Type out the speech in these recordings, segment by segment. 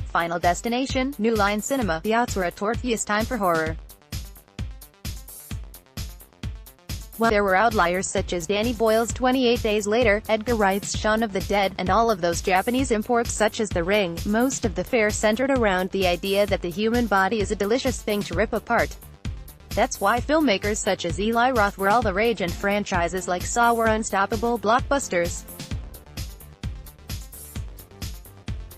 Final Destination, New Line Cinema, the aughts were a torturous time for horror. While there were outliers such as Danny Boyle's 28 Days Later, Edgar Wright's Shaun of the Dead, and all of those Japanese imports such as The Ring, most of the fare centered around the idea that the human body is a delicious thing to rip apart. That's why filmmakers such as Eli Roth were all the rage and franchises like Saw were unstoppable blockbusters.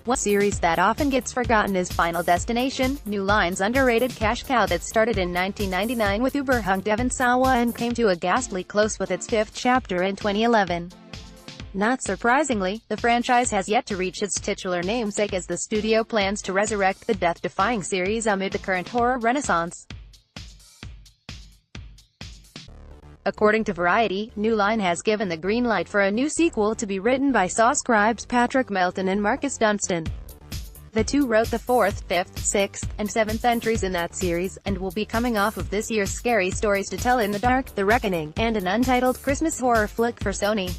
One series that often gets forgotten is Final Destination, New Line's underrated cash cow that started in 1999 with uber hunk Devon Sawa and came to a ghastly close with its fifth chapter in 2011. Not surprisingly, the franchise has yet to reach its titular namesake as the studio plans to resurrect the death-defying series amid the current horror renaissance. According to Variety, New Line has given the green light for a new sequel to be written by Saw scribes Patrick Melton and Marcus Dunstan. The two wrote the 4th, 5th, 6th, and 7th entries in that series, and will be coming off of this year's Scary Stories to Tell in the Dark, The Reckoning, and an untitled Christmas horror flick for Sony.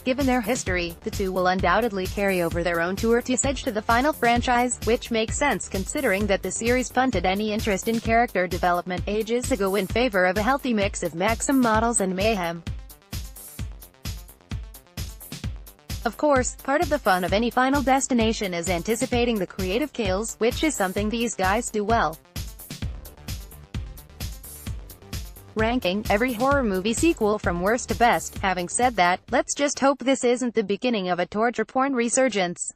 Given their history, the two will undoubtedly carry over their own torturous edge to the final franchise, which makes sense considering that the series punted any interest in character development ages ago in favor of a healthy mix of Maxim models and mayhem. Of course, part of the fun of any Final Destination is anticipating the creative kills, which is something these guys do well. Ranking every horror movie sequel from worst to best. Having said that, let's just hope this isn't the beginning of a torture porn resurgence.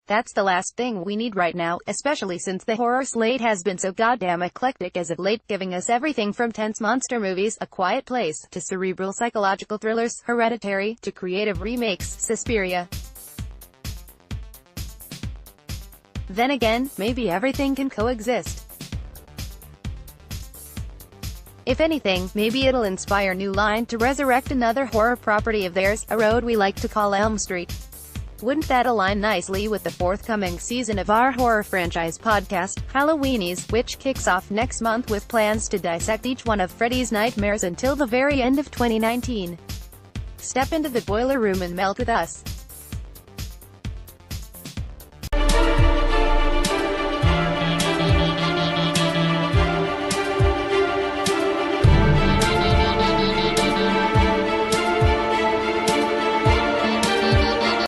That's the last thing we need right now, especially since the horror slate has been so goddamn eclectic as of late, giving us everything from tense monster movies, A Quiet Place, to cerebral psychological thrillers, Hereditary, to creative remakes, Suspiria. Then again, maybe everything can coexist. If anything, maybe it'll inspire New Line to resurrect another horror property of theirs, a road we like to call Elm Street. Wouldn't that align nicely with the forthcoming season of our horror franchise podcast, Halloweenies, which kicks off next month with plans to dissect each one of Freddy's nightmares until the very end of 2019. Step into the boiler room and melt with us.